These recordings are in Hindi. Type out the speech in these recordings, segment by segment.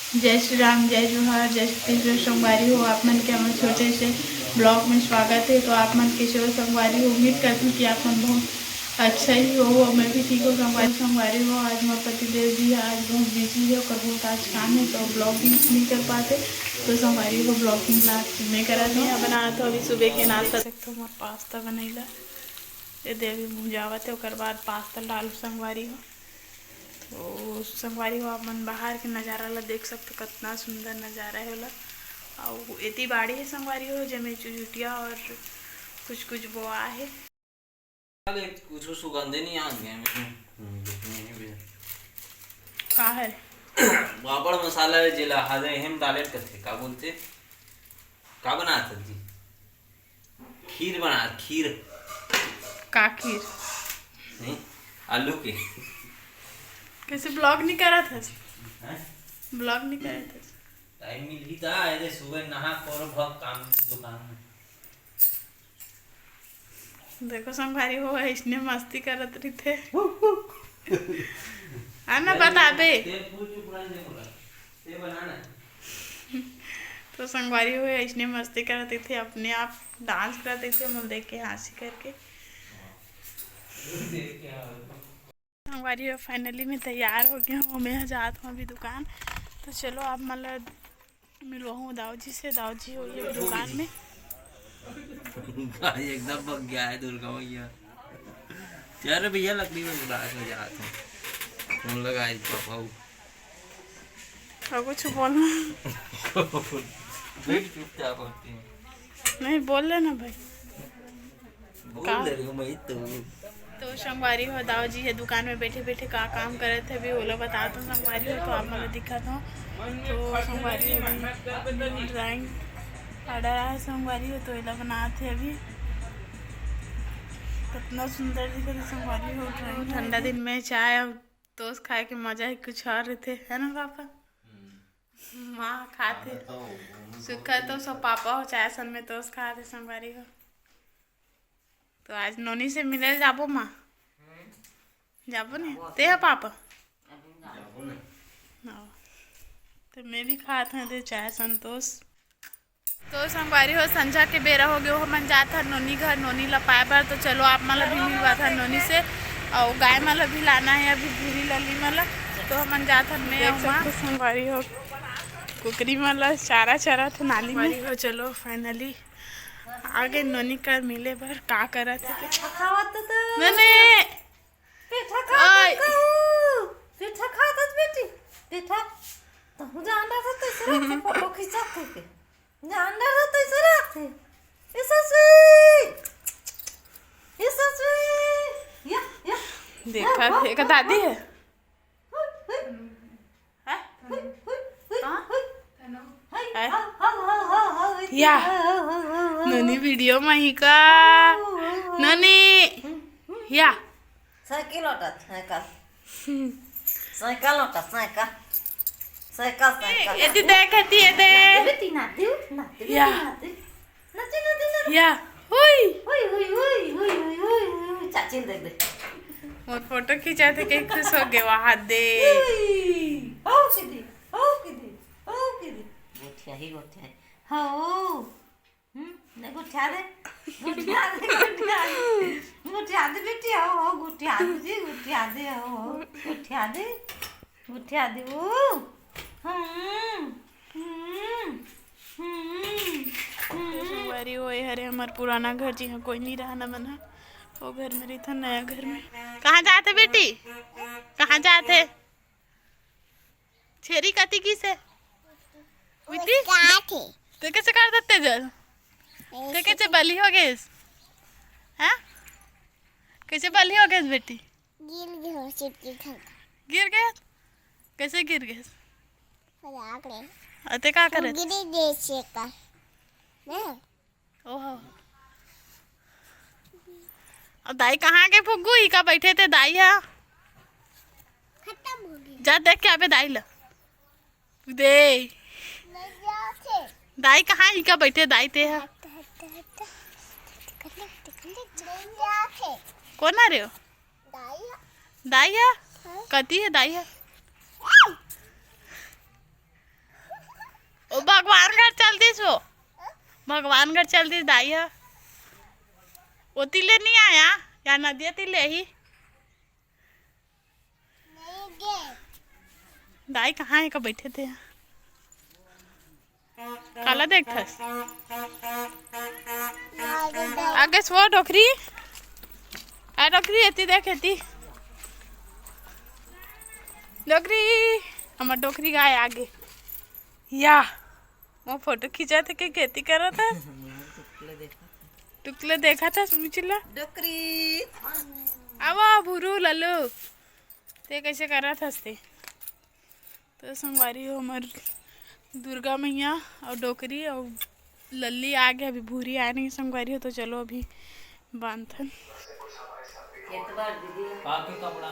जय श्री राम, जय जोहार, जय तीसरे सोमवारी हो। आप मन के हमारे छोटे से ब्लॉग में स्वागत है। तो आप मन के शिव सोमवारी हो, उम्मीद करती हूँ कि आप मन बहुत अच्छा ही हो और मैं भी ठीक हूँ। सोमवारी हो। आज मेरे पतिदेव जी आज बहुत बिजी है और बहुत आज काम है तो ब्लॉगिंग नहीं कर पाते। तो सोमवारी को ब्लॉगिंग मैं करा दी बना तो अभी सुबह के नाश्ता सकते हो। पास्ता बनैला ये देवी भुजावत है और बाद पास्ता डाल सोमवारी हो। तो संगवारी हो आप मन बाहर के नज़ारा ला देख सकते हो, कितना सुंदर नज़ारा है वाला। और इतनी बाड़ी है संगवारी हो जमे चुटिया और कुछ कुछ बोआ है। कुछ सुगंधे नहीं आ गए का है पापड़ मसाला जिला हाजे हम डाले करते का बोलते का बनाते जी खीर बना खीर का खीर नहीं आलू के कैसे ब्लॉग नहीं करा था ब्लॉग नहीं करा था टाइम मिल ही था ऐसे सुबह नहा कर भग काम दुकान में देखो संगवारी हो इसने मस्ती करत रही थे आना बता बे तो संगवारी हो इसने मस्ती करते थे, अपने आप डांस करते थे मुझे देख के हंसी करके। संगवारी हो फाइनली मैं तैयार हो गया हूँ, मैं जाता हूँ अभी दुकान। तो चलो आप मतलब मिलो हूँ दाऊ जी से। दाऊ जी हो ये दुकान में एकदम पक गया है दुर्गा भैया। यार भैया लकड़ी में उदास हो जाते हैं फोन लगाए पापा और कुछ बोलना चुपचाप होती है नहीं बोल लेना भाई बोल रही हूँ मैं तो संगवारी हो दाऊ जी है दुकान में बैठे बैठे का काम करे थे अभी वो लोग बता दो संगवारी हो तो आप मुझे दिखा दो। तो संगवारी ड्राइंग ऑर्डर आया संगवारी हो तो ये बनाते थे अभी कितना सुंदर दिख रही संगवारी हो ड्राइंग। ठंडा दिन में चाय और टोस्ट खाए के मजा ही कुछ और रहते है ना पापा। माँ खाते सूखा तो सब पापा हो चाय सन में टोस्ट खाते संगवारी हो। तो आज नोनी से मिले जाबो माँ जाबो ने ते है पापा तो मैं भी खाते हैं तो चाय संतोष। तो संगवारी हो संझा के बेरा हो गया हो मन जाता नोनी घर नोनी ला पाए बार। तो चलो आप मतलब भी मिलवा था नोनी से और गाय मतलब भी लाना है अभी भूरी लली मतलब तो हम जाता मैं संगवारी हो कुकरी मतलब चारा चारा था नाली में हो। चलो फाइनली आगे नोनी का मिले बार का करा थे फोटो खींचा थे अंदर होते से रखते या देखा एक दादी है या ननी वीडियो में ही का ननी या साइकिल होता साइकिल साइकिल होता साइकिल साइकिल साइकिल ये देखती है दे बेटी नाती या नाती या हुई हुई हुई हुई हुई हुई हुई चाची देख दे और फोटो खींचा थे कि खुश हो गए वहां दे ओ किदी गोठिया ही गोठिया हो ने गोठिया दे गोठिया दे बेटी हो गोठिया दे गोठिया दे हो गोठिया दे ओ संगवारी हो हरे हमार पुराना घर जी हाँ कोई नहीं रहा ना मना वो घर में रही था नया घर में। कहाँ जाते बेटी कहाँ जाते छेरी कती की से बेटी तो कैसे कर देते जल तो कैसे बली हो गए हैं कैसे बली हो गए बेटी गिर गए कैसे गिर गए अते का करे ओहो अब दाई कहाँ के फुग्गू ही का बैठे थे दाई है जा देख के आबे दाई ला दे दाई कहाँ ही का बैठे दाई ते है कौन आ रहे हो दाई है कती है दाई है भगवानगढ़ चलती दाई है वो तिले नहीं आया या नदिया तिले ही दाई कहाँ है का बैठे थे काला देख आगे सो डोकरी आ डोकरी एती देख एती डोकरी हमार डोकरी गाय आगे या वो फोटो खींचा थे कि खेती कर रहा था टुकले देखा था मिचिला डोकरी आवा भूरू लल्लू ते कैसे कर रहा था तो संगवारी हो हमार दुर्गा मैया और डोकरी और लल्ली आ गया अभी भूरी आ नहीं संगवारी हो तो चलो अभी बांधन काके कपड़ा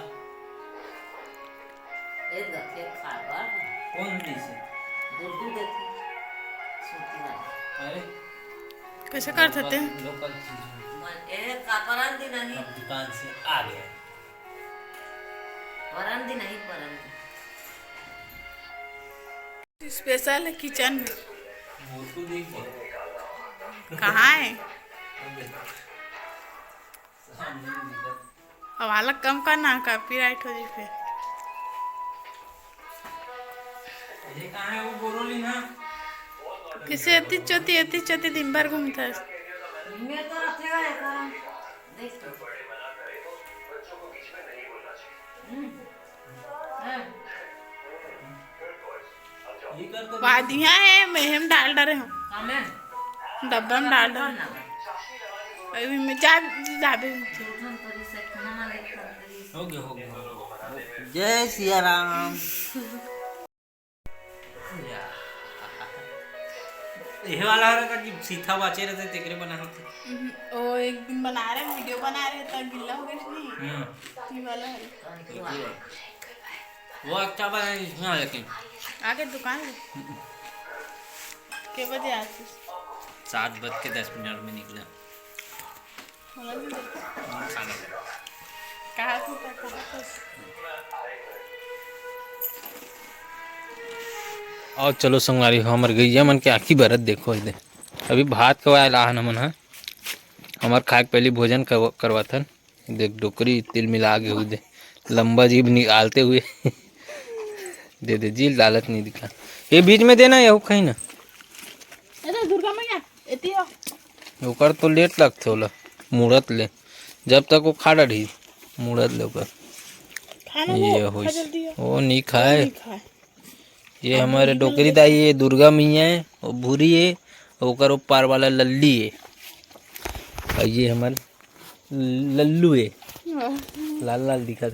कौन दी से अरे कैसे कर सकते लोकल चीज अब दुकान से आ गए स्पेशल है किचन में मोटू देख के कहाँ है अब हालत कम करना कॉपीराइट हो जाए फिर ये कहाँ है वो बोरोली ना किसे अति चौथी दिन भर घूमता है ये कर तो वादियाँ है मेहम डाल डरे हूँ डब्बा में डाल डरे अभी मैं जा जाबे हो गया जय सिया राम ये वाला का जी सीधा बाचे रहते तेकरे बना होते ओ एक दिन बना रहे वीडियो बना रहे तो गिल्ला हो गया नहीं ये वाला है वो अच्छा बना है इसमें लेकिन आगे दुकान के बजे आती 7:10 में निकला खाना कहाँ से और चलो संगवारी हमार गैया मन के आँखी भरत देखो इधर अभी भात कवाए लाहन हमन हा हमार खाए के पहले भोजन करवाथन देख डोकरी तिल मिला के हुए दे लंबा जीभ निकालते हुए दे दे जी लालच नहीं दिखा ये बीच में देना यहू कहीं ना अरे दुर्गा मैया एती हो ओकर तो लेट लगते होला मुड़त ले जब तक वो खा रही मुड़त ले ओकर खाना ये वो हो खा जल्दी हो वो नहीं खाए नहीं खाए ये हमारे डोकरी दाई है दुर्गा मैया है और भूरी है ओकर ऊपर वाला लल्ली है और ये हमारे लल्लू है लाल लाल दिखा